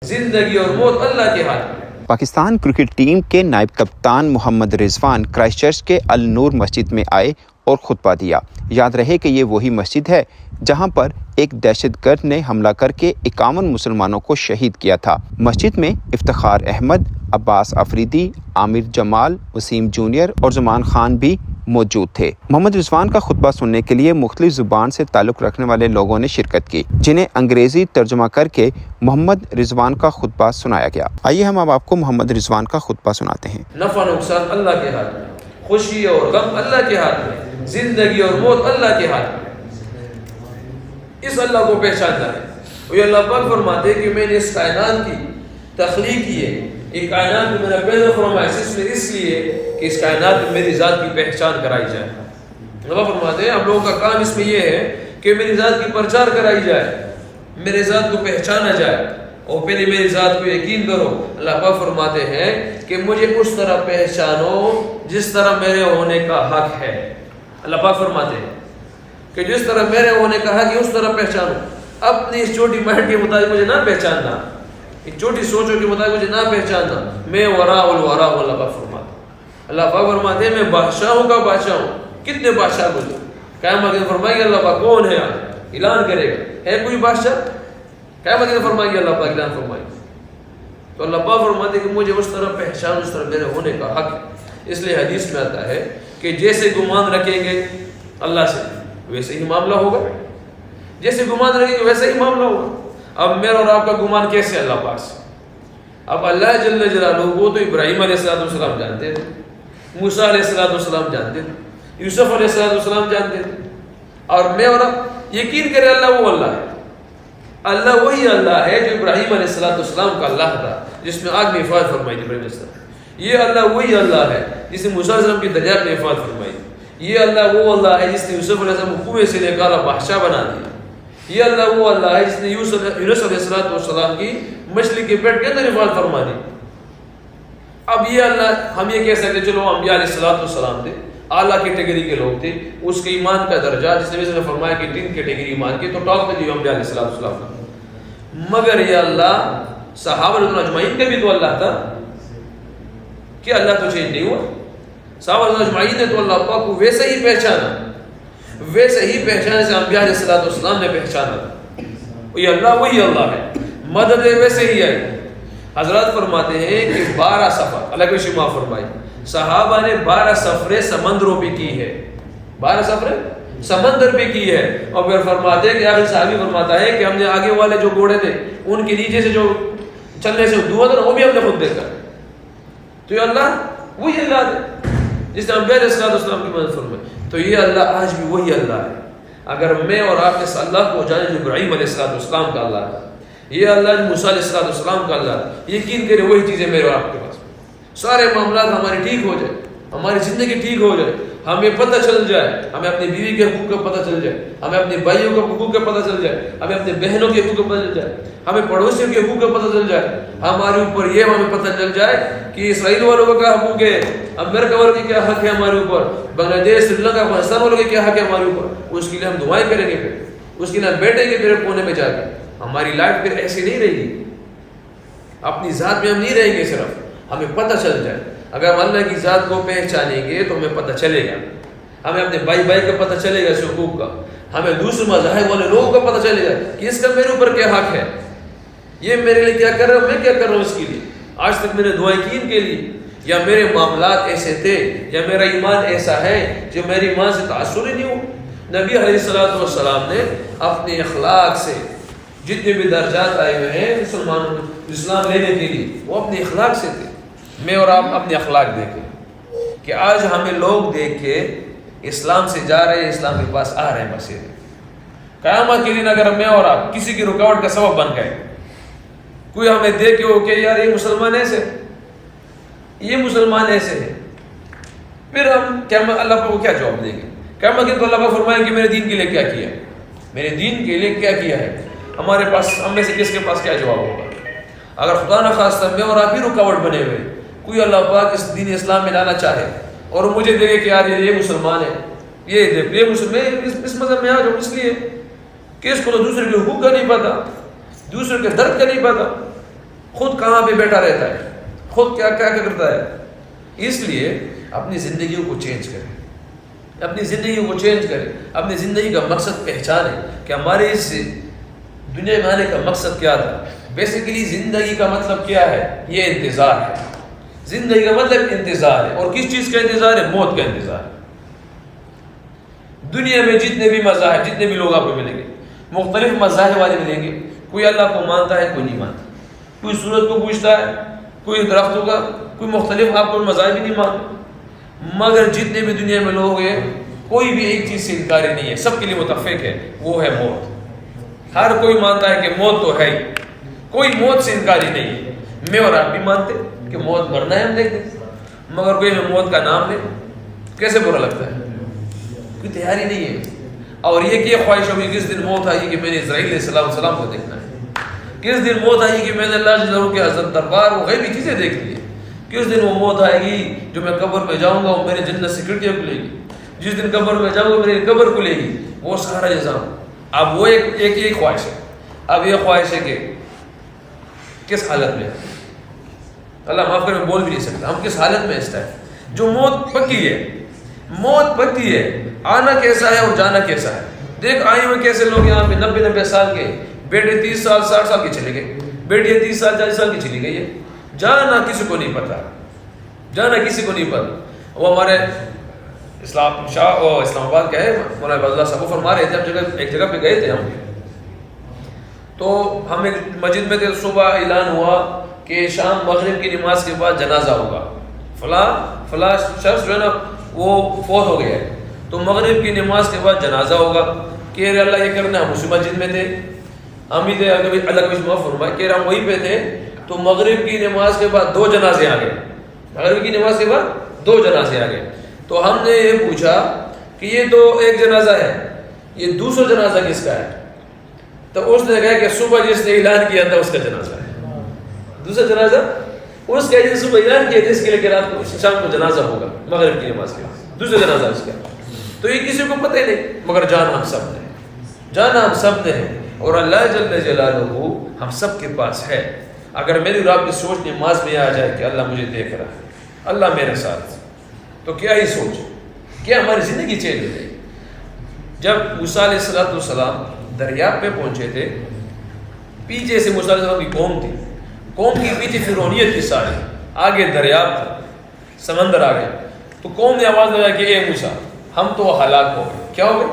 زندگی اور موت اللہ کے ہاتھ میں۔ پاکستان کرکٹ ٹیم کے نائب کپتان محمد رضوان کرائسٹ چرچ کے النور مسجد میں آئے اور خطبہ دیا۔ یاد رہے کہ یہ وہی مسجد ہے جہاں پر ایک دہشت گرد نے حملہ کر کے 51 مسلمانوں کو شہید کیا تھا۔ مسجد میں افتخار احمد، عباس افریدی، عامر جمال، وسیم جونیئر اور زمان خان بھی موجود تھے۔ محمد رضوان کا خطبہ سننے کے لیے مختلف زبان سے تعلق رکھنے والے لوگوں نے شرکت کی، جنہیں انگریزی ترجمہ کر کے محمد رضوان کا خطبہ سنایا گیا۔ آئیے ہم اب آپ کو محمد رضوان کا خطبہ سناتے ہیں۔ نفع نقصان اللہ کے ہاتھ میں، خوشی اور غم اللہ کے ہاتھ میں، زندگی اور موت اللہ کے ہاتھ میں۔ اس اللہ کو پہچاننا ہے۔ اور یہ اللہ پاک فرماتے ہیں کہ میں نے اس کائنات کی تخلیق کی ہے، یہ کائنات میں میرا پیدا فرمایا اس لیے کہ اس کائنات میں میری ذات کی پہچان کرائی جائے۔ اللہ فرماتے ہیں ہم لوگوں کا کام اس میں یہ ہے کہ میری ذات کی پرچار کرائی جائے، میرے ذات کو پہچانا جائے، اور پہلے میری ذات کو یقین کرو۔ اللہ پاک فرماتے ہیں کہ مجھے اس طرح پہچانو جس طرح میرے ہونے کا حق ہے۔ اللہ پاک فرماتے ہیں کہ جس طرح میرے ہونے کا حق ہے اس طرح پہچانو۔ اپنی اس چھوٹی مائنڈ کے مطابق مجھے نہ پہچاننا، ایک چھوٹی سوچوں کے مطابق مجھے نہ پہچاننا۔ میں وراء الوراء ہوں، اللہ پاک فرماتے ہیں۔ اللہ پاک فرماتے ہیں میں بادشاہوں کا بادشاہ ہوں۔ کتنے بادشاہ گزرے، قیامت کے دن فرمائیں گے اللہ پاک کون ہے، اعلان کرے گا ہے کوئی بادشاہ، قیامت کے دن فرمائیں گے اللہ پاک اعلان فرمائیں گے۔ تو اللہ پاک فرماتے ہیں کہ مجھے اس طرح پہچان اس طرح میرے ہونے کا حق ہے۔ اس لیے حدیث میں آتا ہے کہ جیسے گمان رکھیں گے اللہ سے ویسے ہی معاملہ ہوگا، جیسے گمان رکھیں گے ویسے ہی معاملہ ہوگا۔ اب میرا اور آپ کا گمان کیسے اللہ پاک سے؟ اب اللہ جل جلالہ وہ تو ابراہیم علیہ السلام جانتے تھے، موسیٰ علیہ السلام جانتے تھے، یوسف علیہ السلام جانتے تھے، اور میں اور آپ یقین کرے اللہ وہ اللہ ہے۔ اللہ وہی اللہ ہے جو ابراہیم علیہ السلام کا اللہ تھا، جس میں آگ نے حفاظت فرمائی تھی ابراہیم علیہ السلام۔ یہ اللہ وہی اللہ ہے جس نے موسیٰ علیہ السلام کی دریافت میں حفاظت فرمائی تھی۔ یہ اللہ وہ اللہ ہے جس نے یوسف علیہ السلام کو کنویں سے نکالا بادشاہ بنا دیا۔ یہ اللہ وہ اللہ ہے جس نے یونس علیہ السلام کی مچھلی کے پیٹ کے اندر حفاظت فرما دی۔ اب یہ اللہ ہم یہ کہہ سکتے چلو انبیاء علیہ السلام تھے، اعلیٰ کیٹیگری کے لوگ تھے، اس کے ایمان کا درجہ جس نے فرمایا کہ 3 کیٹیگری ایمان کے، تو ٹاپ پہ جو انبیاء علیہ السلام کا۔ مگر یہ اللہ صحابہ رضوان اجمعین کا بھی تو اللہ تھا، کہ اللہ تو چینج نہیں ہوا۔ صحابہ رضوان اجمعین نے تو اللہ پاک کو ویسے ہی پہچانا، ویسے ہی پہچانے سے انبیاء علیہ السلام نے پہچانا تھا۔ یہ اللہ وہی اللہ ہے، مدد ویسے ہی آئی۔ حضرات فرماتے ہیں کہ 12 سفر اللہ کے شما فرمائی، صحابہ نے 12 سفریں سمندروں پہ کی ہے، 12 سفریں سمندر پہ کی ہے۔ اور پھر فرماتے ہیں کہ آخر صحابی فرماتا ہے کہ ہم نے آگے والے جو گھوڑے تھے ان کے نیچے سے جو چلنے سے دھواں تھا وہ بھی ہم نے خود دیکھا۔ تو یہ اللہ وہی اللہ ہے جس نے انبیاء علیہ السلام کی مدد فرمائی۔ تو یہ اللہ آج بھی وہی اللہ ہے۔ اگر میں اور آپ اس اللہ کو جانے جو ابراہیم علیہ السلام کا اللہ ہے، یہ اللہ جو موسیٰ علیہ السلام کا اللہ ہے، یقین کرے وہی چیزیں میرے اور آپ کے پاس، سارے معاملات ہمارے ٹھیک ہو جائے، ہماری زندگی ٹھیک ہو جائے، ہمیں پتہ چل جائے، ہمیں اپنی بیوی کے حقوق کا پتہ چل جائے، ہمیں اپنے بھائیوں کے حقوق کا پتہ چل جائے، ہمیں اپنے بہنوں کے حقوق کا پتہ چل جائے، ہمیں پڑوسیوں کے حقوق کا پتہ چل جائے، ہمارے اوپر یہ ہمیں پتہ چل جائے کہ اسرائیل والوں کا کیا حقوق ہے، امریکہ والوں کے کیا حق ہے ہمارے اوپر، بنگلہ دیش، سری لنکا، افغانستان والوں کے کیا حق ہے ہمارے اوپر، اس کے لیے ہم دعائیں کریں گے، پھر اس کے لیے ہم بیٹھیں گے، پھر کونے میں جا کے ہماری لائف پھر ایسی نہیں رہے گی، اپنی ذات میں ہم نہیں رہیں گے، صرف ہمیں پتہ چل جائے۔ اگر ہم اللہ کی ذات کو پہچانیں گے تو ہمیں پتہ چلے گا، ہمیں اپنے بھائی کا پتہ چلے گا، اس حقوق کا، ہمیں دوسرے مذاہب والے لوگوں کا پتہ چلے گا کہ اس کا میرے اوپر کیا حق ہے، یہ میرے لیے کیا کر رہا ہوں، میں کیا کر رہا ہوں اس کے لیے، آج تک میں نے دعائیں کی ان کے لیے، یا میرے معاملات ایسے تھے، یا میرا ایمان ایسا ہے جو میری ایمان سے تاثر ہی نہیں ہو۔ نبی علیہ السلام نے اپنے اخلاق سے جتنے بھی درجات آئے ہوئے ہیں مسلمانوں کو اسلام لینے کے لیے، وہ اپنے اخلاق سے تھے۔ میں اور آپ اپنے اخلاق دیکھیں کہ آج ہمیں لوگ دیکھ کے اسلام سے جا رہے ہیں، اسلام کے پاس آ رہے ہیں، بس یہ قیامت کے دن اگر میں اور آپ کسی کی رکاوٹ کا سبب بن گئے، کوئی ہمیں دیکھ کے ہو کہ یار یہ مسلمان ایسے، یہ مسلمان ایسے ہیں، پھر ہم اللہ کو کیا جواب دیں گے؟ قیامت کے دن تو اللہ کو فرمائیں کہ میرے دین کے لیے کیا کیا ہے، میرے دین کے لیے کیا کیا ہے، ہمارے پاس ہم میں سے کس کے پاس کیا جواب ہوگا؟ اگر خدا نخواستہ میں اور آپ بھی رکاوٹ بنے ہوئے، کوئی اللہ پاک اس دین اسلام میں لانا چاہے اور مجھے دیکھے کہ یار یہ مسلمان ہے، یہ مسلمان اس مذہب میں آ جاؤ، اس لیے کہ اس کو تو دوسرے کے حقوق کا نہیں پتا، دوسرے کے درد کا نہیں پتا، خود کہاں پہ بیٹھا رہتا ہے, خود کیا کیا کرتا ہے. اس لیے اپنی زندگیوں کو چینج کریں, اپنی زندگی کو چینج کریں, اپنی زندگی کا مقصد پہچانیں کہ ہمارے اس دنیا میں آنے کا مقصد کیا تھا. بیسیکلی زندگی کا مطلب کیا ہے؟ یہ انتظار ہے. زندگی کا مطلب انتظار ہے. اور کس چیز کا انتظار ہے؟ موت کا انتظار ہے. دنیا میں جتنے بھی مذاہب, جتنے بھی لوگ آپ کو ملیں گے, مختلف مذاہب والے ملیں گے. کوئی اللہ کو مانتا ہے, کوئی نہیں مانتا. کوئی سورج کو پوچھتا ہے, کوئی درختوں کا, کوئی مختلف آپ کو مذاہب ہی نہیں مانتے. مگر جتنے بھی دنیا میں لوگ ہیں, کوئی بھی ایک چیز سے انکاری نہیں ہے, سب کے لیے متفق ہے, وہ ہے موت. ہر کوئی مانتا ہے کہ موت تو ہے ہی, کوئی موت سے انکاری نہیں ہے. میں اور آپ بھی مانتے کہ موت مرنا ہے, ہم دیکھتے, مگر کوئی ہمیں موت کا نام لے کیسے برا لگتا ہے, کوئی تیاری نہیں ہے. اور یہ کہ خواہش ہوگی کس دن موت آئی کہ میں نے اسرائیل علیہ السلام کو دیکھنا ہے, کس دن موت آئی کہ میں نے اللہ جل جلالہ کے حضرت دربار وہ غیبی چیزیں دیکھ لی, کس دن وہ موت آئے گی جو میں قبر میں جاؤں گا اور میرے جنت سے کھڑکیاں کھلے گی, جس دن قبر میں جاؤں گا میری قبر کھلے گی, وہ سارا نظام. اب وہ ایک خواہش ہے. اب یہ خواہش ہے کہ کس حالت میں, اللہ معاف کرے میں بول بھی نہیں سکتا, ہم کس حالت میں اس ہے جو موت پکی ہے. موت پکی ہے, آنا کیسا ہے اور جانا کیسا ہے. دیکھ آئے ہوئے کیسے لوگ یہاں پہ 90 سال کے, بیٹے 30 سال 60 سال کے چلے گئے, بیٹیاں 30 سال 40 سال کی چلی گئی ہے. جانا کسی کو نہیں پتا, جانا کسی کو نہیں پتا. وہ ہمارے اسلام آباد کا ہے مولانا عبد اللہ صاحب, وہ فرما رہے تھے ہم ایک جگہ پہ گئے تھے ہم, تو ہم ایک مسجد میں تھے. صبح اعلان ہوا کہ شام مغرب کی نماز کے بعد جنازہ ہوگا, فلاں شخص جو ہے نا وہ فوت ہو گیا ہے, تو مغرب کی نماز کے بعد جنازہ ہوگا. کہ اللہ یہ کرنا, ہم اسی مسجد میں تھے, ہم ہی تھے, اللہ کا معاف فرمائے, کہ ہم وہیں پہ تھے. تو مغرب کی نماز کے بعد 2 جنازے آ گئے, مغرب کی نماز کے بعد 2 جنازے آ گئے. تو ہم نے یہ پوچھا کہ یہ تو ایک جنازہ ہے, یہ دوسرا جنازہ کس کا ہے؟ تو اس نے کہا کہ صبح جس نے اعلان کیا تھا اس کا جنازہ ہے. دوسرا جنازہ اس کا جس صبح اعلان کیا تھا اس کے لیے کہ رات کو شام کو جنازہ ہوگا مغرب کی نماز کے بعد, دوسرا جنازہ اس کا. تو یہ کسی کو پتہ ہی نہیں, مگر جانا ہم سب نے, جانا ہم سب نے ہے. اور اللہ جل جلالہ ہم سب کے پاس ہے. اگر میری اور آپ کی سوچ نماز میں آ جائے کہ اللہ مجھے دیکھ رہا ہے, اللہ میرے ساتھ, تو کیا ہی سوچ, کیا ہماری زندگی چینج ہو جائے. جب موسیٰ علیہ السلام دریا پہ پہنچے تھے, پیچھے سے موسیٰ علیہ السلام کی قوم تھی, قوم کی پیچھے فرعونیت کی ساری, آگے دریاب تھا, سمندر آ گیا. تو قوم نے آواز لگائی کہ اے موسیٰ ہم تو ہلاک ہو گئے. کیا ہو گئے؟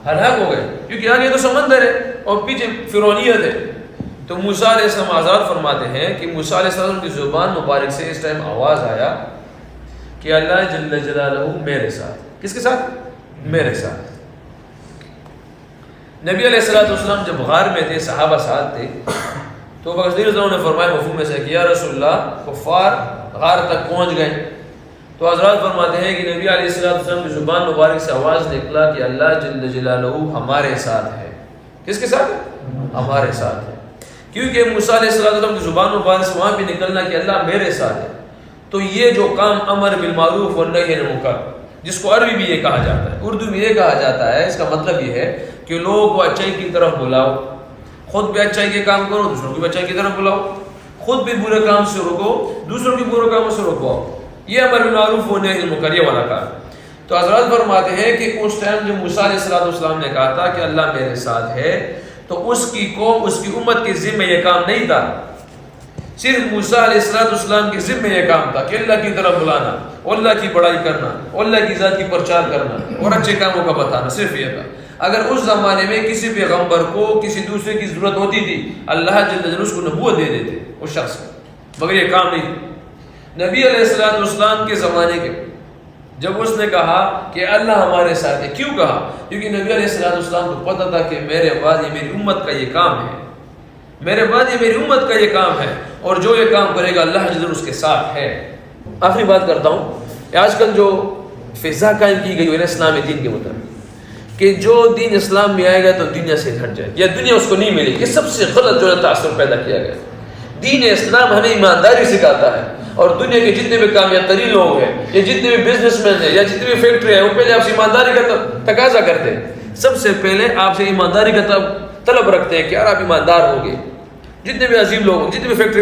ہلاک ہو گئے, کیونکہ آگے تو سمندر ہے اور پیچھے فرعونیت ہے. تو موسیٰ علیہ السلام آزاد فرماتے ہیں کہ موسیٰ علیہ السلام کی زبان مبارک سے اس ٹائم آواز آیا کہ اللہ جل جلالہ میرے ساتھ. کس کے ساتھ؟ میرے ساتھ. نبی علیہ السلام جب غار میں تھے, صحابہ ساتھ تھے, تو رضی اللہ عنہ نے فرمایا مفہوم میں سے کہ یا رسول اللہ کفار غار تک پہنچ گئے. تو حضرات فرماتے ہیں کہ نبی علیہ السلام کی زبان مبارک سے آواز نکلا کہ اللہ جل جلالہ ہمارے ساتھ ہے. کس کے ساتھ؟ ہمارے ساتھ ہے. کیونکہ موسیٰ علیہ السلام کی زبان مبارک سے وہاں بھی نکلنا کہ اللہ میرے ساتھ ہے. تو یہ جو کام امر بالمعروف والنہی عن المنکر, جس کو عربی میں یہ کہا جاتا ہے, اردو میں یہ کہا جاتا ہے, اس کا مطلب یہ ہے کہ لوگوں کو اچائی کی طرف بلاؤ, خود بھی اچائی کے کام کرو, دوسروں کو بھی اچائی کی طرف بلاؤ, خود بھی برے کام سے روکو, دوسروں کے برے کاموں سے روکواؤ. یہ امر بالمعروف والنہی عن المنکر یہ والا کام. تو حضرات فرماتے ہیں کہ اس ٹائم جب موسیٰ علیہ السلام نے کہا تھا کہ اللہ میرے ساتھ ہے, تو اس کی قوم, اس کی امت کے ذمہ یہ کام نہیں تھا. صرف موسیٰ علیہ السلام کے ذمہ یہ کام تھا کہ اللہ کی طرف بلانا, اللہ کی بڑائی کرنا, اللہ کی ذات کی پرچار کرنا اور اچھے کاموں کا بتانا, صرف یہ تھا. اگر اس زمانے میں کسی پیغمبر کو کسی دوسرے کی ضرورت ہوتی تھی, اللہ جل جلالہ اس کو نبوت دے دیتے اس شخص کو, مگر یہ کام نہیں. نبی علیہ السلام کے زمانے کے جب اس نے کہا کہ اللہ ہمارے ساتھ ہے, کیوں کہا؟ کیونکہ نبی علیہ السلام کو پتہ تھا کہ میرے بعد یہ میری امت کا یہ کام ہے, میرے بعد یہ میری امت کا یہ کام ہے, اور جو یہ کام کرے گا اللہ جل اس کے ساتھ ہے. آخری بات کرتا ہوں, آج کل جو فضا قائم کی گئی ہے اسلامی دین کے مطابق کہ جو دین اسلام میں آئے گا تو دنیا سے ہٹ جائے یا دنیا اس کو نہیں ملے, یہ سب سے غلط جو ہے تاثر پیدا کیا گیا. دین اسلام ہمیں ایمانداری سکھاتا ہے, اور دنیا کے جتنے بھی کامیاب ترین لوگ ہیں یا جتنے بھی بزنس مین ہیں یا جتنی بھی فیکٹری ہیں, وہ پہلے آپ سے ایمانداری کا تقاضا کرتے ہیں. سب سے پہلے آپ سے ایمانداری کا طلب رکھتے ہیں کہ یار آپ ایماندار ہو گئے. جتنے بھی عظیم لوگ, جتنے بھی فیکٹری